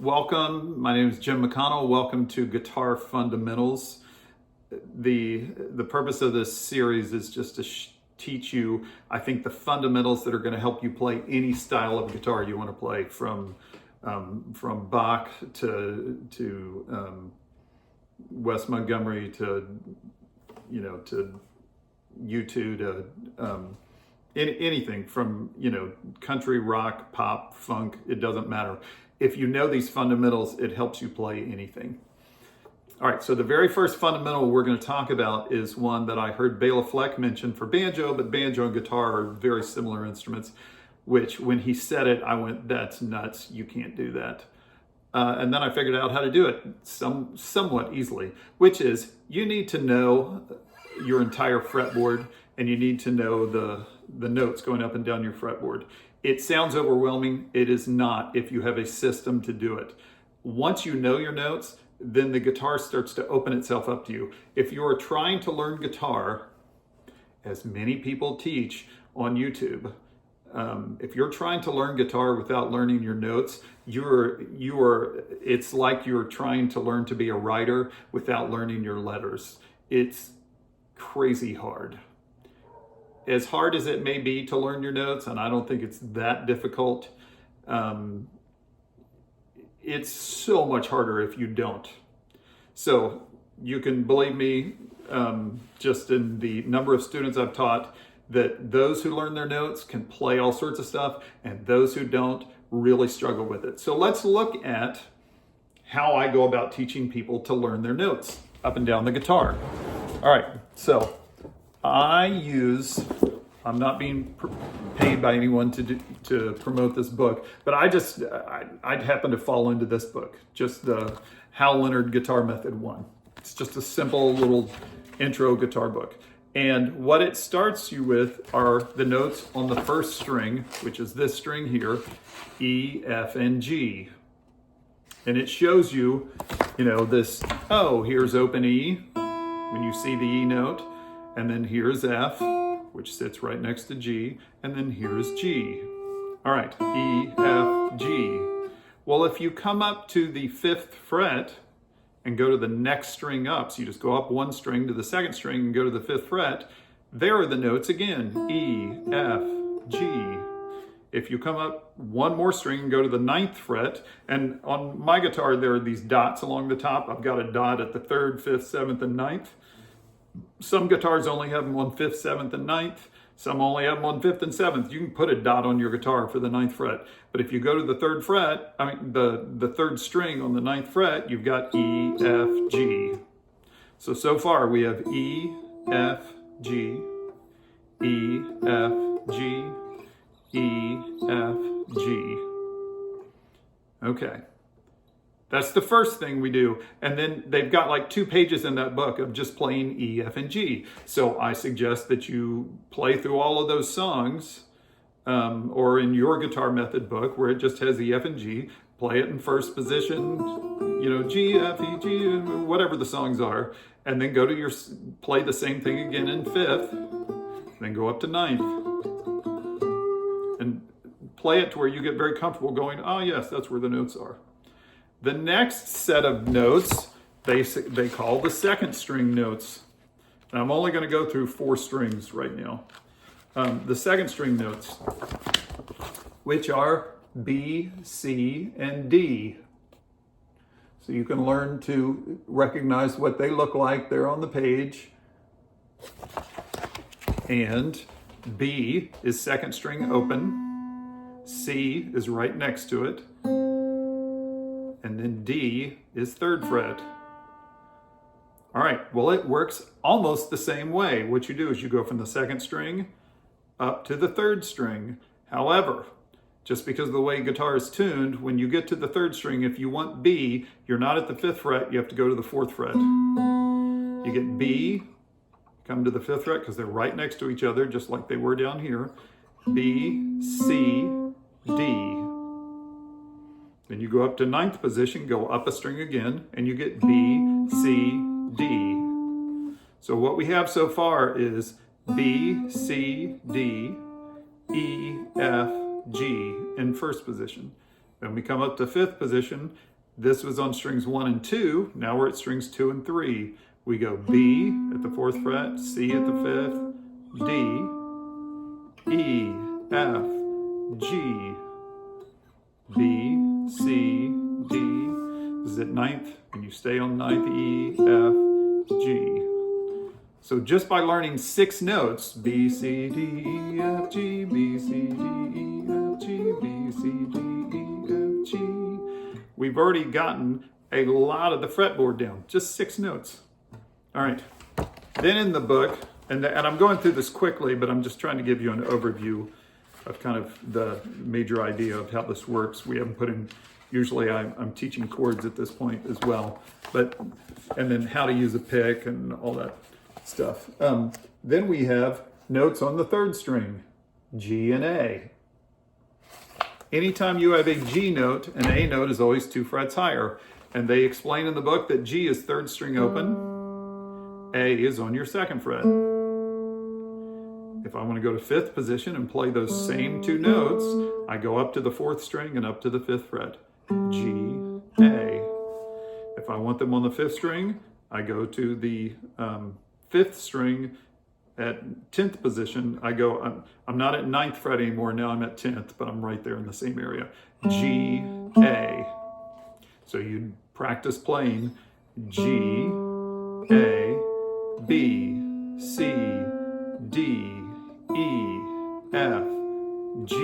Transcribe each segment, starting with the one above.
Welcome. My name is Jim McConnell. Welcome to Guitar Fundamentals. The purpose of this series is just to teach you, I think, the fundamentals that are going to help you play any style of guitar you want to play, from Bach to Wes Montgomery to U2 to anything from country, rock, pop, funk. It doesn't matter. If you know these fundamentals, it helps you play anything. All right, so the very first fundamental we're going to talk about is one that I heard Bela Fleck mention for banjo, but banjo and guitar are very similar instruments, which when he said it, I went, that's nuts, you can't do that. And then I figured out how to do it somewhat easily, which is you need to know your entire fretboard and you need to know the notes going up and down your fretboard. It sounds overwhelming. It is not if you have a system to do it. Once you know your notes, then the guitar starts to open itself up to you. If you are trying to learn guitar, as many people teach on YouTube, if you're trying to learn guitar without learning your notes, it's like you're trying to learn to be a writer without learning your letters. It's crazy hard. As hard as it may be to learn your notes, and I don't think it's that difficult, it's so much harder if you don't. So you can believe me, just in the number of students I've taught, that those who learn their notes can play all sorts of stuff, and those who don't really struggle with it. So let's look at how I go about teaching people to learn their notes up and down the guitar. All right, so I'm not being paid by anyone to promote this book, but I happen to fall into this book, just the Hal Leonard Guitar Method 1. It's just a simple little intro guitar book. And what it starts you with are the notes on the first string, which is this string here, E, F, and G. And it shows you, this, here's open E, when you see the E note, and then here's F, which sits right next to G, and then here's G. All right, E, F, G. Well, if you come up to the 5th fret and go to the next string up, so you just go up one string to the 2nd string and go to the 5th fret, there are the notes again, E, F, G. If you come up one more string and go to the 9th fret, and on my guitar there are these dots along the top. I've got a dot at the 3rd, 5th, 7th, and 9th. Some guitars only have them on 5th, 7th, and 9th. Some only have them on 5th and 7th. You can put a dot on your guitar for the 9th fret. But if you go to the 3rd fret, the 3rd string on the 9th fret, you've got E, F, G. So far we have E, F, G, E, F, G, E, F, G. Okay. That's the first thing we do. And then they've got like 2 pages in that book of just playing E, F, and G. So I suggest that you play through all of those songs, or in your guitar method book where it just has E, F, and G, play it in first position, G, F, E, G, whatever the songs are, and then go to play the same thing again in 5th, then go up to 9th, and play it to where you get very comfortable going, oh yes, that's where the notes are. The next set of notes, they call the 2nd string notes. And I'm only going to go through 4 strings right now. The 2nd string notes, which are B, C, and D. So you can learn to recognize what they look like there on the page. And B is 2nd string open. C is right next to it. And then D is 3rd fret. All right, well, it works almost the same way. What you do is you go from the 2nd string up to the 3rd string. However, just because of the way guitar is tuned, when you get to the 3rd string, if you want B, you're not at the 5th fret, you have to go to the 4th fret. You get B, come to the 5th fret, because they're right next to each other, just like they were down here. B, C, D. Then you go up to 9th position, go up a string again, and you get B, C, D. So what we have so far is B, C, D, E, F, G in first position. Then we come up to 5th position, This was on strings 1 and 2. Now we're at strings 2 and 3. We go B at the 4th fret, C at the 5th, D, E, F, G, B, C, D. This is at 9th, and you stay on 9th, E, F, G. So just by learning 6 notes, B, C, D, E, F, G, B, C, D, E, F, G, B, C, D, E, F, G, we've already gotten a lot of the fretboard down, just 6 notes. All right, then in the book, and I'm going through this quickly, but I'm just trying to give you an overview of kind of the major idea of how this works. We haven't put in, usually I'm teaching chords at this point as well, and then how to use a pick and all that stuff. Then we have notes on the 3rd string, G and A. Anytime you have a G note, an A note is always 2 frets higher. And they explain in the book that G is 3rd string open, A is on your 2nd fret. If I want to go to 5th position and play those same 2 notes, I go up to the 4th string and up to the 5th fret, G, A. If I want them on the 5th string, I go to the 5th string at 10th position. I'm not at 9th fret anymore, now I'm at 10th, but I'm right there in the same area, G, A. So you practice playing G, A, B, C, D, E, F, G.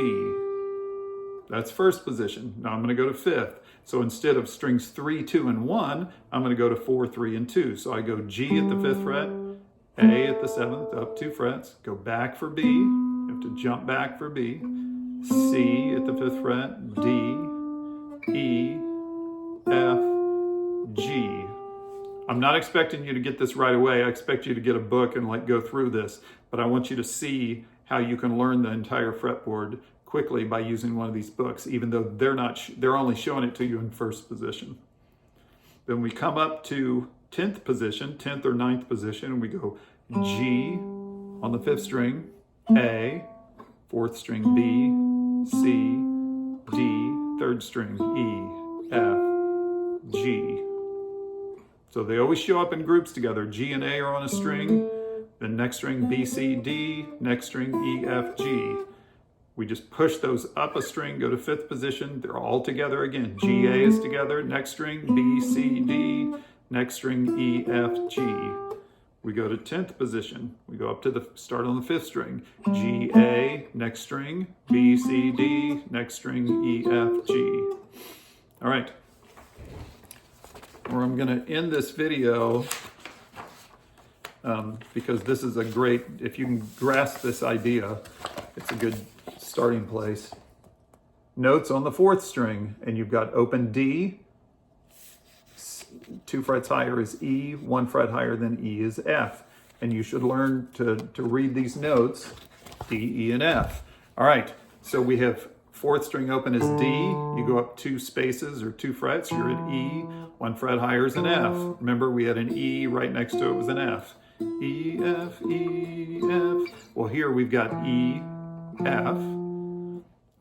That's 1st position. Now I'm going to go to 5th. So instead of strings 3, 2, and 1, I'm going to go to 4, 3, and 2. So I go G at the 5th fret, A at the 7th, up 2 frets, go back for B, you have to jump back for B, C at the 5th fret, D, E, F, G. I'm not expecting you to get this right away. I expect you to get a book and go through this, but I want you to see how you can learn the entire fretboard quickly by using one of these books, even though they're only showing it to you in 1st position. Then we come up to 10th position, 10th or 9th position, and we go G on the 5th string, A, 4th string, B, C, D, 3rd string, E, F, G. So they always show up in groups together. G and A are on a string, then next string B, C, D, next string E, F, G. We just push those up a string, go to 5th position, they're all together again. G, A is together, next string B, C, D, next string E, F, G. We go to 10th position, we go up to start on the 5th string. G, A, next string, B, C, D, next string E, F, G. All right. Where I'm going to end this video, because this is if you can grasp this idea, it's a good starting place. Notes on the 4th string, and you've got open D, 2 frets higher is E, 1 fret higher than E is F. And you should learn to read these notes, D, E, and F. All right, so we have 4th string open is D, you go up 2 spaces or 2 frets, you're at E, 1 fret higher is an F. Remember, we had an E, right next to it was an F. E, F, E, F. Well, here we've got E, F.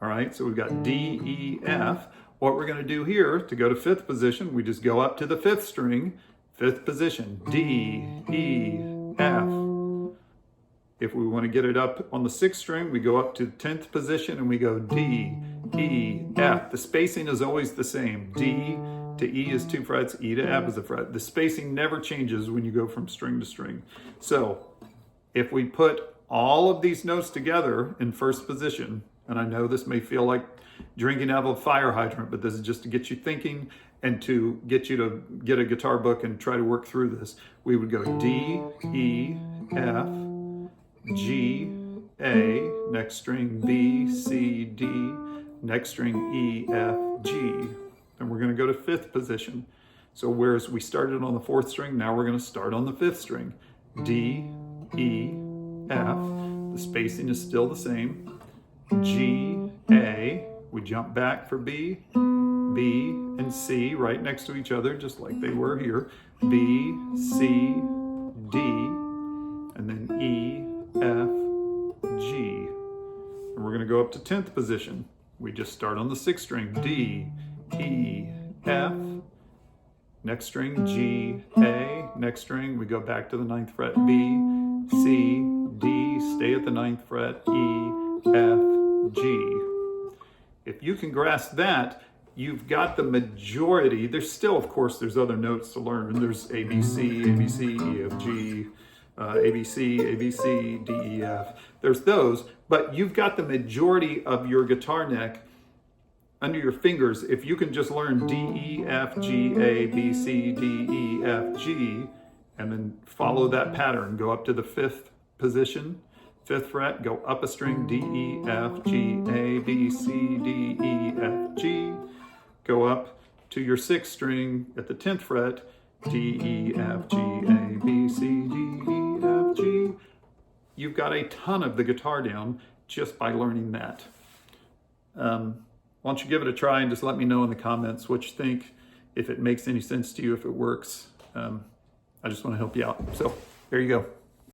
All right, so we've got D, E, F. What we're going to do here, to go to 5th position, we just go up to the 5th string, 5th position, D, E, F. If we want to get it up on the 6th string, we go up to 10th position and we go D, E, F. The spacing is always the same. D to E is 2 frets, E to F is a fret. The spacing never changes when you go from string to string. So if we put all of these notes together in 1st position, and I know this may feel like drinking out of a fire hydrant, but this is just to get you thinking and to get you to get a guitar book and try to work through this. We would go D, E, F, G, A, next string B, C, D, next string E, F, G. And we're going to go to 5th position. So whereas we started on the 4th string, now we're going to start on the 5th string. D, E, F. The spacing is still the same. G, A. We jump back for B, B, and C right next to each other, just like they were here. B, C, D, and then E, F, G. And we're going to go up to 10th position. We just start on the 6th string. D, E, F, next string, G, A, next string, we go back to the 9th fret, B, C, D, stay at the 9th fret, E, F, G. If you can grasp that, you've got the majority. There's still, of course, there's other notes to learn. There's A, B, C, A, B, C, E, F, G, A, B, C, A, B, C, D, E, F. There's those, but you've got the majority of your guitar neck under your fingers. If you can just learn D, E, F, G, A, B, C, D, E, F, G, and then follow that pattern, go up to the 5th position, 5th fret, go up a string, D, E, F, G, A, B, C, D, E, F, G, go up to your 6th string at the 10th fret, D, E, F, G, A, B, C, D, E, F, G. You've got a ton of the guitar down just by learning that. Why don't you give it a try and just let me know in the comments what you think, if it makes any sense to you, if it works. I just want to help you out. So there you go.